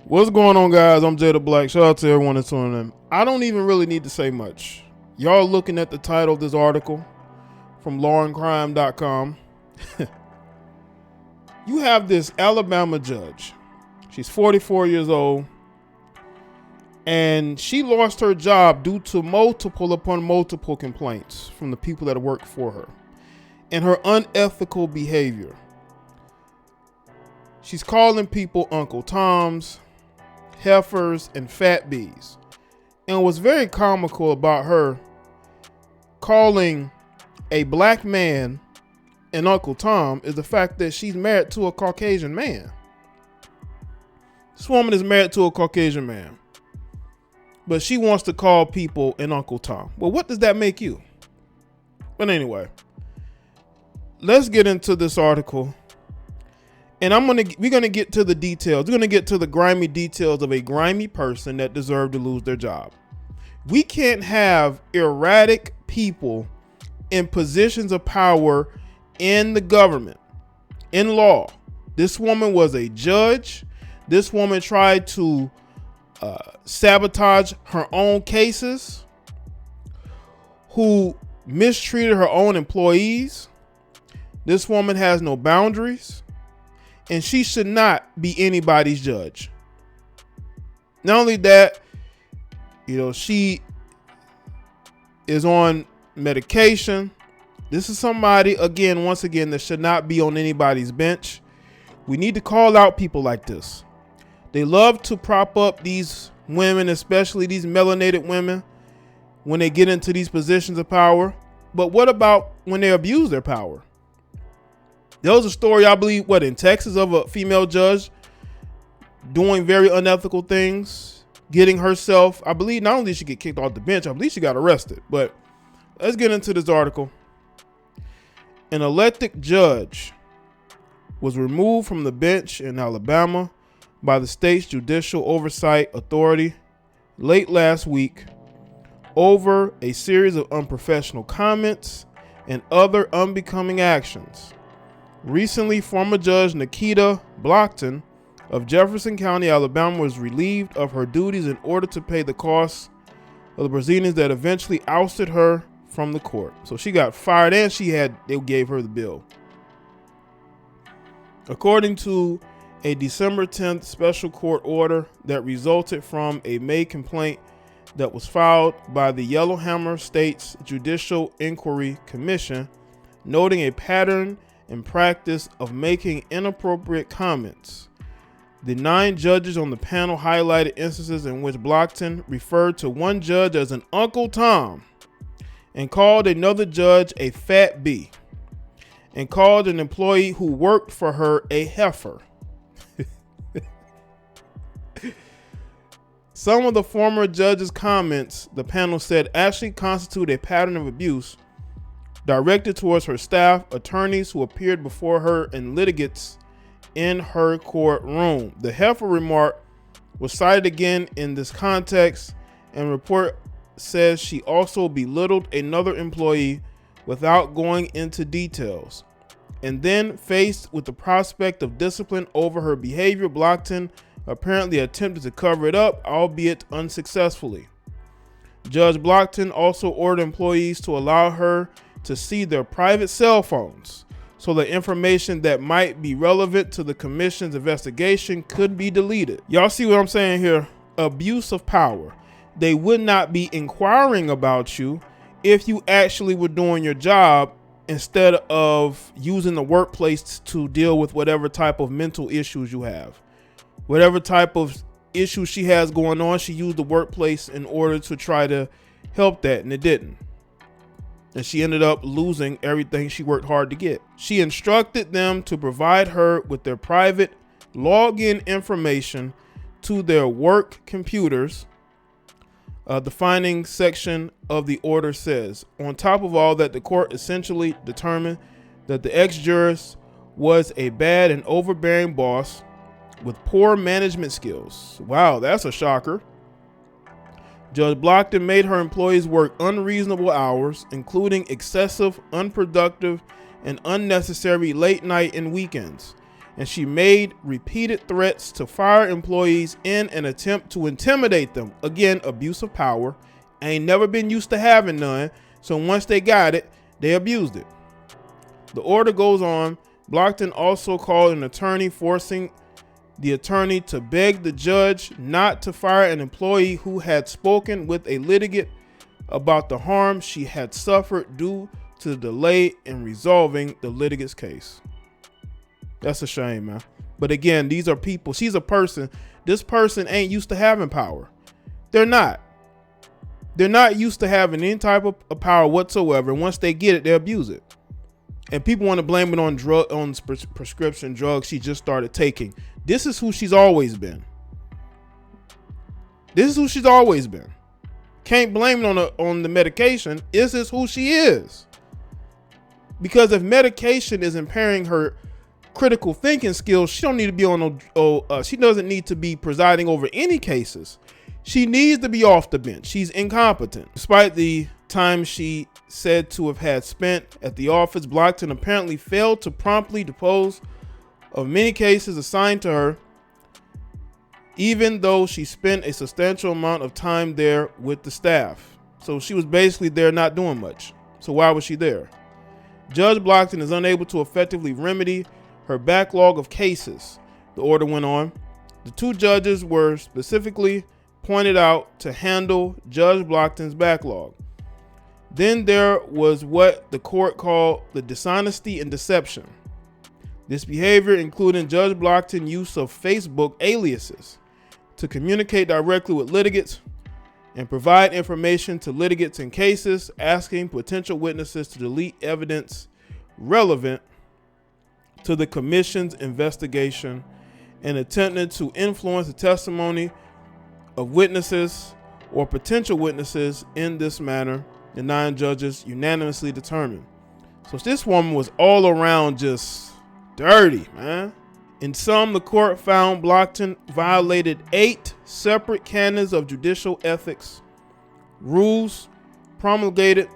What's going on, guys? I'm Jay the Black. Shout out to everyone that's tuning in. I don't even really need to say much. Y'all looking at the title of this article from lawandcrime.com. You have this Alabama judge. She's 44 years old. And she lost her job due to multiple upon multiple complaints from the people that work for her and her unethical behavior. She's calling people Uncle Toms, heifers, and fat bees. And what's very comical about her calling a black man an Uncle Tom is the fact that she's married to a Caucasian man. This woman is married to a Caucasian man, but she wants to call people an Uncle Tom. Well, what does that make you? But anyway, let's get into this article. And we're gonna get to the details. We're gonna get to the grimy details of a grimy person that deserved to lose their job. We can't have erratic people in positions of power in the government, in law. This woman was a judge. This woman tried to sabotage her own cases, who mistreated her own employees. This woman has no boundaries. And she should not be anybody's judge. Not only that, she is on medication. This is somebody, once again, that should not be on anybody's bench. We need to call out people like this. They love to prop up these women, especially these melanated women, when they get into these positions of power. But what about when they abuse their power? There was a story, I believe, in Texas, of a female judge doing very unethical things, getting herself, I believe, not only did she get kicked off the bench, I believe she got arrested. But let's get into this article. An elected judge was removed from the bench in Alabama by the state's Judicial Oversight Authority late last week over a series of unprofessional comments and other unbecoming actions. Recently, former Judge Nikita Blockton of Jefferson County, Alabama, was relieved of her duties in order to pay the costs of the proceedings that eventually ousted her from the court. So she got fired, and they gave her the bill. According to a December 10th special court order that resulted from a May complaint that was filed by the Yellowhammer State's Judicial Inquiry Commission, noting a pattern and practice of making inappropriate comments. The 9 judges on the panel highlighted instances in which Blockton referred to one judge as an Uncle Tom and called another judge a fat bee and called an employee who worked for her a heifer. Some of the former judges' comments, the panel said, actually constitute a pattern of abuse directed towards her staff, attorneys who appeared before her, and litigants in her courtroom. The heifer remark was cited again in this context, and report says she also belittled another employee without going into details. And then, faced with the prospect of discipline over her behavior, Blockton apparently attempted to cover it up, albeit unsuccessfully. Judge Blockton also ordered employees to allow her to see their private cell phones so the information that might be relevant to the commission's investigation could be deleted. Y'all see what I'm saying here? Abuse of power. They would not be inquiring about you if you actually were doing your job, instead of using the workplace to deal with whatever type of mental issues you have. Whatever type of issues she has going on, she used the workplace in order to try to help that, and it didn't. And she ended up losing everything she worked hard to get. She instructed them to provide her with their private login information to their work computers. The findings section of the order says, on top of all that, the court essentially determined that the ex-jurist was a bad and overbearing boss with poor management skills. Wow, that's a shocker. Judge Blockton made her employees work unreasonable hours, including excessive, unproductive, and unnecessary late night and weekends. and she made repeated threats to fire employees in an attempt to intimidate them. Again, abuse of power. Ain't never been used to having none, so once they got it, they abused it. The order goes on. Blockton also called an attorney, forcing the attorney to beg the judge not to fire an employee who had spoken with a litigant about the harm she had suffered due to the delay in resolving the litigant's case. That's a shame, man. But again, these are people. She's a person. This person ain't used to having power. They're not. They're not used to having any type of power whatsoever. Once they get it, they abuse it. And people want to blame it on prescription drugs she just started taking. This is who she's always been. This is who she's always been. Can't blame it on the medication. This is who she is. Because if medication is impairing her critical thinking skills, she don't need to be on she doesn't need to be presiding over any cases. She needs to be off the bench. She's incompetent. Despite the time she said to have had spent at the office, Blockton apparently failed to promptly dispose of many cases assigned to her, even though she spent a substantial amount of time there with the staff. So she was basically there not doing much. So why was she there? Judge Blockton is unable to effectively remedy her backlog of cases, the order went on. The two judges were specifically pointed out to handle Judge Blockton's backlog. Then there was what the court called the dishonesty and deception. This behavior included Judge Blockton's use of Facebook aliases to communicate directly with litigants and provide information to litigants in cases, asking potential witnesses to delete evidence relevant to the commission's investigation, and attempting to influence the testimony of witnesses or potential witnesses in this manner, the 9 judges unanimously determined. So this woman was all around just dirty, man. In sum, the court found Blockton violated 8 separate canons of judicial ethics, rules promulgated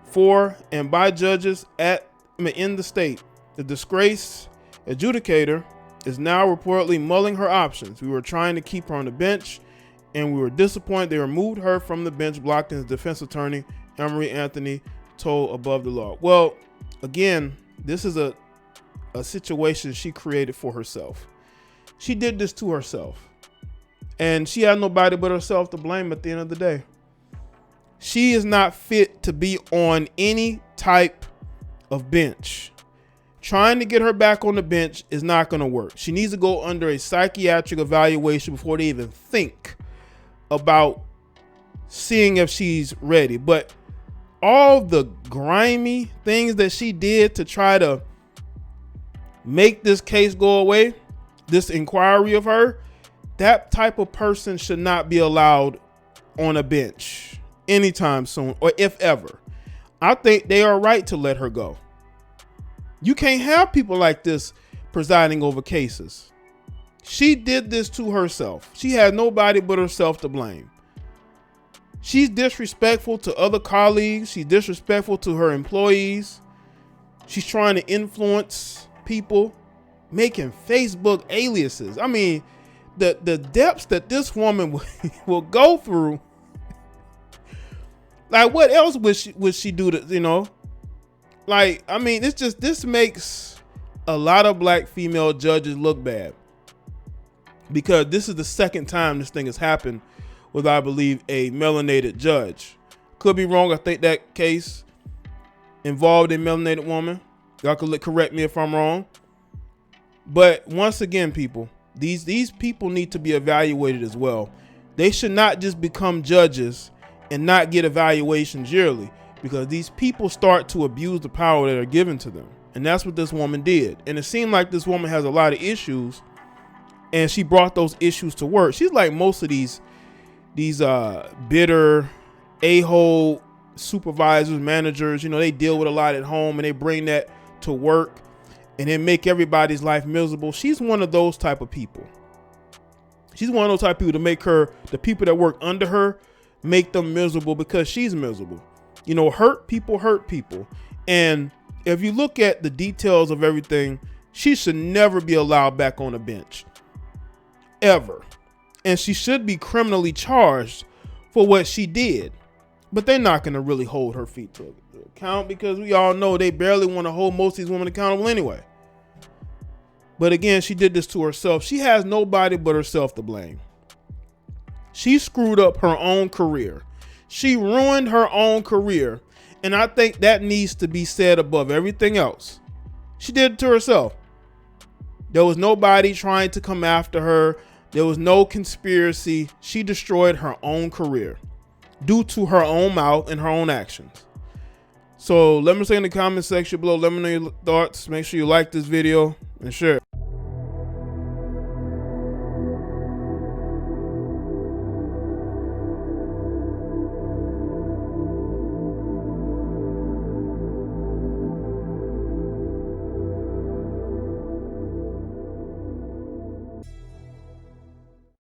for and by judges in the state. The disgraced adjudicator is now reportedly mulling her options. We were trying to keep her on the bench, and we were disappointed they removed her from the bench, Blockton's defense attorney, Emery Anthony, told Above the Law. Well, again, this is a situation she created for herself. She did this to herself, and she had nobody but herself to blame at the end of the day. She is not fit to be on any type of bench. Trying to get her back on the bench is not going to work. She needs to go under a psychiatric evaluation before they even think about seeing if she's ready. But all the grimy things that she did to try to make this case go away, this inquiry of her, that type of person should not be allowed on a bench anytime soon, or if ever. I think they are right to let her go. You can't have people like this presiding over cases. She did this to herself. She had nobody but herself to blame. She's disrespectful to other colleagues. She's disrespectful to her employees. She's trying to influence people, making Facebook aliases. I mean, the depths that this woman will go through. Like, what else would she do to, you know? Like, I mean, it's just, this makes a lot of black female judges look bad, because this is the second time this thing has happened with, I believe, a melanated judge. Could be wrong. I think that case involved a melanated woman. Y'all could correct me if I'm wrong. But once again, people, these people need to be evaluated as well. They should not just become judges and not get evaluations yearly, because these people start to abuse the power that are given to them. And that's what this woman did. And it seemed like this woman has a lot of issues, and she brought those issues to work. She's like most of these bitter a-hole supervisors, managers. You know, they deal with a lot at home, and they bring that to work, and then make everybody's life miserable. She's one of those type of people. She's one of those type of people to make the people that work under her, make them miserable because she's miserable. You know, hurt people. And if you look at the details of everything She should never be allowed back on the bench. Ever. And she should be criminally charged for what she did. But they're not going to really hold her feet to account because we all know they barely want to hold most of these women accountable anyway. But again, she did this to herself. She has nobody but herself to blame. She screwed up her own career. She ruined her own career. And I think that needs to be said above everything else. She did it to herself. There was nobody trying to come after her. There was no conspiracy. She destroyed her own career due to her own mouth and her own actions. So let me say in the comment section below, let me know your thoughts. Make sure you like this video and share it.